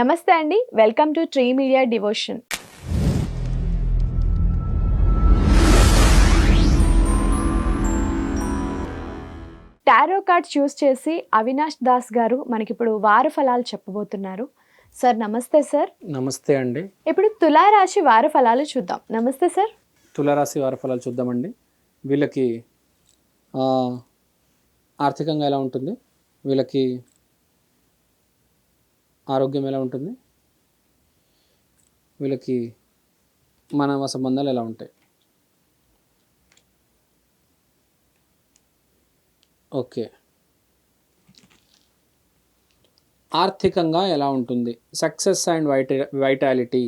నమస్తే అండి. Welcome to tree media devotion. Tarot cards use చేసి అవినాష్ దాస్ గారు మనకిప్పుడు వార ఫలాలు చెప్పబోతున్నారు. సార్ నమస్తే సార్. నమస్తే అండి. ఇప్పుడు తులారాశి వార ఫలాలు చూద్దాం. నమస్తే సార్. తులారాశి వార ఫలాలు చూద్దామండి. వీళ్ళకి ఆర్థికంగా ఎలా ఉంటుంది, వీళ్ళకి ఆరోగ్యం ఎలా ఉంటుంది, వీళ్ళకి మానవ సంబంధాలు ఎలా ఉంటాయి. ఓకే, ఆర్థికంగా ఎలా ఉంటుంది, సక్సెస్ అండ్ వైటాలిటీ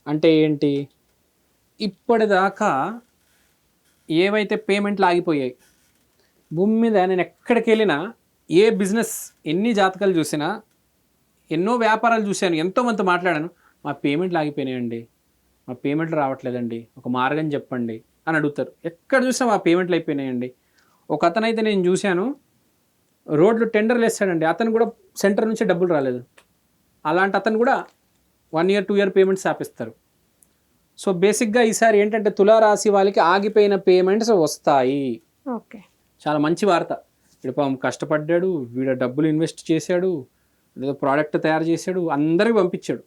అంటే ఏంటి? ఇప్పటిదాకా ఏవైతే పేమెంట్లు ఆగిపోయాయి భూమి మీద, నేను ఎక్కడికి వెళ్ళినా ఏ బిజినెస్, ఎన్ని జాతకాలు చూసినా, ఎన్నో వ్యాపారాలు చూశాను, ఎంతోమంది మాట్లాడాను, మా పేమెంట్లు ఆగిపోయినాయండి, మా పేమెంట్లు రావట్లేదండి, ఒక మార్గం చెప్పండి అని అడుగుతారు. ఎక్కడ చూసినా మా పేమెంట్లు అయిపోయినాయండి. ఒక అతనైతే నేను చూశాను, రోడ్లు టెండర్లు వేస్తాడండి, అతను కూడా సెంటర్ నుంచి డబ్బులు రాలేదు. అలాంటి అతను కూడా 1 year 2 year పేమెంట్స్ ఆపిస్తారు. సో బేసిక్గా ఈసారి ఏంటంటే తులారాశి వాళ్ళకి ఆగిపోయిన పేమెంట్స్ వస్తాయి. ఓకే, చాలా మంచి వార్త. వీడు పాపం కష్టపడ్డాడు, వీడు డబ్బులు ఇన్వెస్ట్ చేశాడు, ఏదో ప్రోడక్ట్ తయారు చేశాడు, అందరికీ పంపించాడు,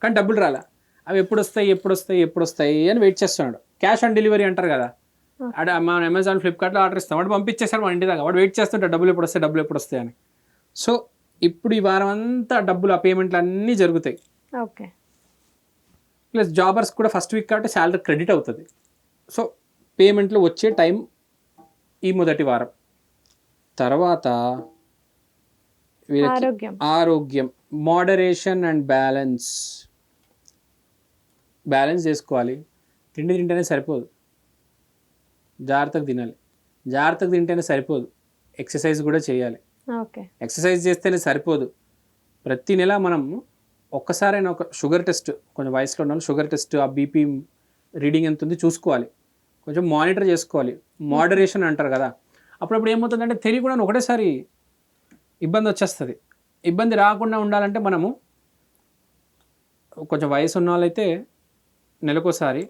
కానీ డబ్బులు రాలే. అవి ఎప్పుడు వస్తాయి అని వెయిట్ చేస్తున్నాడు. క్యాష్ ఆన్ డెలివరీ అంటారు కదా, మనం అమెజాన్ ఫ్లిప్కార్ట్లో ఆర్డర్ ఇస్తాం, వాడు పంపించేశాడు మన ఇంటి దాకా. వాడు వెయిట్ చేస్తుంటాడు, డబ్బులు ఎప్పుడు వస్తాయి అని. సో ఇప్పుడు ఈ వారం అంతా డబ్బులు, ఆ పేమెంట్లు అన్నీ జరుగుతాయి. ఓకే, ప్లస్ జాబర్స్ కూడా ఫస్ట్ వీక్ కాబట్టి శాలరీ క్రెడిట్ అవుతుంది. సో పేమెంట్లు వచ్చే టైం ఈ మొదటి వారం. తర్వాత ఆరోగ్యం, మోడరేషన్ అండ్ బ్యాలెన్స్ చేసుకోవాలి. తిండి తింటేనే సరిపోదు, జాగ్రత్తగా తినాలి. జాగ్రత్తగా తింటేనే సరిపోదు, ఎక్సర్సైజ్ కూడా చేయాలి. ఎక్సర్సైజ్ చేస్తేనే సరిపోదు. ప్రతి నెల మనం ఒక్కసారైనా ఒక షుగర్ టెస్ట్, కొంచెం వయసులో ఉన్న షుగర్ టెస్ట్, ఆ బీపీ రీడింగ్ ఎంత ఉంది చూసుకోవాలి, కొంచెం మానిటర్ చేసుకోవాలి. మోడరేషన్ అంటారు కదా. అప్పుడప్పుడు ఏమవుతుందంటే తెలియకుండా ఒకటేసారి ఇబ్బంది వచ్చేస్తుంది. ఇబ్బంది రాకుండా ఉండాలంటే మనము కొంచెం వయసు ఉన్న వాళ్ళైతే నెలకోసారి,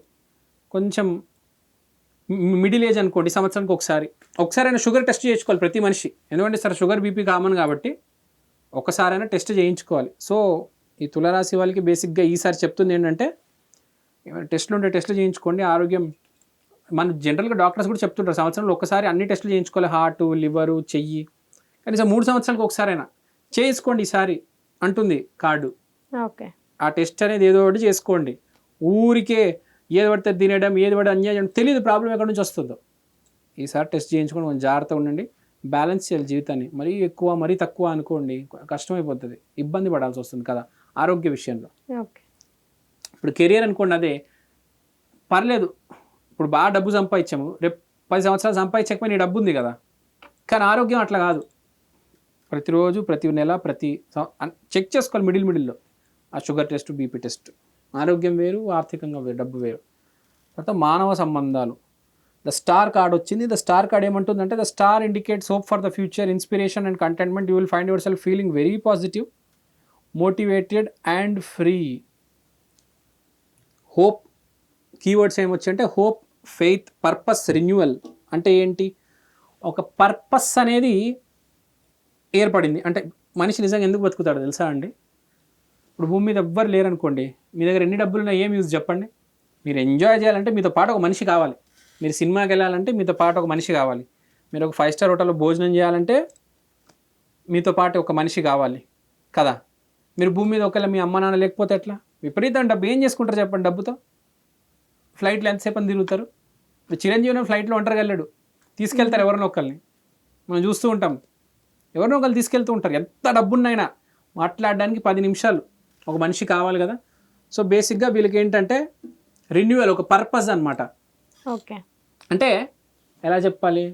కొంచెం మిడిల్ ఏజ్ అనుకోండి సంవత్సరానికి ఒకసారైనా షుగర్ టెస్ట్ చేయించుకోవాలి ప్రతి మనిషి. ఎందుకంటే సార్ షుగర్ బీపీ కామన్ కాబట్టి ఒకసారైనా టెస్ట్ చేయించుకోవాలి. సో ఈ తులారాశి వాళ్ళకి బేసిక్గా ఈసారి చెప్తుంది ఏంటంటే, ఏమైనా టెస్టులు ఉంటే టెస్టులు చేయించుకోండి. ఆరోగ్యం మన జనరల్గా డాక్టర్స్ కూడా చెప్తుంటారు, సంవత్సరంలో ఒకసారి అన్ని టెస్టులు చేయించుకోవాలి, హార్ట్, లివరు, చెయ్యి, కనీసం 3 సంవత్సరాలకు ఒకసారైనా చేసుకోండి ఈసారి అంటుంది కార్డు. ఓకే, ఆ టెస్ట్ అనేది ఏదో ఒకటి చేసుకోండి. ఊరికే ఏది పడితే తినడం, ఏది పడితే అన్యాయం తెలియదు, ప్రాబ్లం ఎక్కడి నుంచి వస్తుందో. ఈసారి టెస్ట్ చేయించుకొని కొంచెం జాగ్రత్తగా ఉండండి. బ్యాలెన్స్ చేయాలి జీవితాన్ని. మరీ ఎక్కువ మరీ తక్కువ అనుకోండి కష్టమైపోతుంది, ఇబ్బంది పడాల్సి వస్తుంది కదా ఆరోగ్య విషయంలో. ఇప్పుడు కెరియర్ అనుకోండి, అదే పర్లేదు, ఇప్పుడు బాగా డబ్బు సంపాదించాము, రేపు 10 సంవత్సరాలు సంపాదించకపోయినా నీ డబ్బు ఉంది కదా. కానీ ఆరోగ్యం అట్లా కాదు. ప్రతిరోజు, ప్రతి నెల, చెక్ చేసుకోవాలి మిడిల్లో ఆ షుగర్ టెస్ట్, బీపీ టెస్ట్. ఆరోగ్యం వేరు, ఆర్థికంగా వేరు, డబ్బు వేరు. తర్వాత మానవ సంబంధాలు. ద స్టార్ కార్డ్ వచ్చింది. ద స్టార్ కార్డ్ ఏమంటుందంటే, the star indicates hope for the future, inspiration and contentment. You will find yourself feeling very positive, motivated and free. Hope keywords ఏమొచ్చాయంటే హోప్, ఫెయిత్, పర్పస్, రెన్యువల్. అంటే ఏంటి? ఒక purpose అనేది ఏర్పడింది. అంటే మనిషి నిజంగా ఎందుకు బతుకుతాడు తెలుసా అండి? ఇప్పుడు భూమి మీద ఎవ్వరు లేరనుకోండి, మీ దగ్గర ఎన్ని డబ్బులున్నా ఏం యూజ్ చెప్పండి? మీరు ఎంజాయ్ చేయాలంటే మీతో పాటు ఒక మనిషి కావాలి. మీరు సినిమాకి వెళ్ళాలంటే మీతో పాటు ఒక మనిషి కావాలి. మీరు ఒక 5 star హోటల్లో భోజనం చేయాలంటే మీతో పాటు ఒక మనిషి కావాలి కదా. మీరు భూమి మీద ఒకవేళ మీ అమ్మ నాన్న లేకపోతే ఎట్లా? విపరీతం డబ్బు ఏం చేసుకుంటారు చెప్పండి డబ్బుతో? ఫ్లైట్లో ఎంతసేపు అని తిరుగుతారు? ఇప్పుడు చిరంజీవిని ఫ్లైట్లో ఒంటరిగా వెళ్ళాడు, తీసుకెళ్తారు ఎవరినో ఒకరిని. మనం చూస్తూ ఉంటాం, ఎవరినో ఒకరు తీసుకెళ్తూ ఉంటారు. ఎంత డబ్బున్నైనా మాట్లాడడానికి 10 నిమిషాలు ఒక మనిషి కావాలి కదా. సో బేసిక్గా వీళ్ళకి ఏంటంటే రెన్యువల్, ఒక పర్పస్ అనమాట. ఓకే, అంటే ఎలా చెప్పాలి?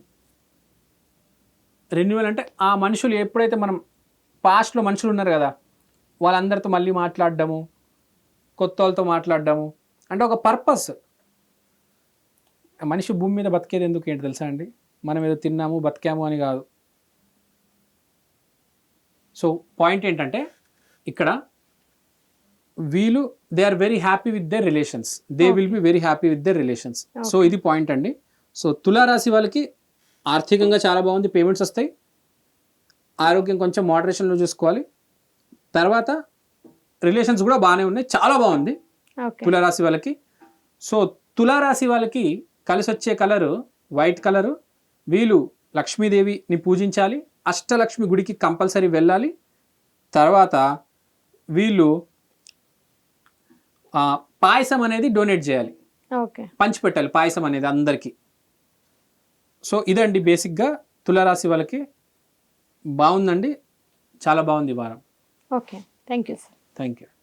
రెన్యువల్ అంటే ఆ మనుషులు ఎప్పుడైతే మనం పాస్ట్లో మనుషులు ఉన్నారు కదా, వాళ్ళందరితో మళ్ళీ మాట్లాడడము, కొత్త వాళ్ళతో మాట్లాడడము, అంటే ఒక పర్పస్. మనిషి భూమి మీద బతికేది ఎందుకు ఏంటి తెలుసా అండి? మనం ఏదో తిన్నాము బతికాము అని కాదు. సో పాయింట్ ఏంటంటే ఇక్కడ వీళ్ళు they are very happy with their relations, they will be very happy with their relations. So ఇది పాయింట్ అండి. సో తులారాశి వాళ్ళకి ఆర్థికంగా చాలా బాగుంది, పేమెంట్స్ వస్తాయి. ఆరోగ్యం కొంచెం మోడరేషన్లో చూసుకోవాలి. తర్వాత రిలేషన్స్ కూడా బాగానే ఉన్నాయి, చాలా బాగుంది ఓకే తులారాశి వాళ్ళకి. సో తులారాశి వాళ్ళకి కలిసి వచ్చే కలరు వైట్ కలరు. వీళ్ళు లక్ష్మీదేవిని పూజించాలి, అష్టలక్ష్మి గుడికి కంపల్సరీ వెళ్ళాలి. తర్వాత వీళ్ళు పాయసం అనేది డొనేట్ చేయాలి, ఓకే పంచిపెట్టాలి పాయసం అనేది అందరికీ. సో ఇదండి బేసిక్గా తులారాశి వాళ్ళకి. బాగుందండి, చాలా బాగుంది ఈ వారం. Okay thank you sir. Thank you.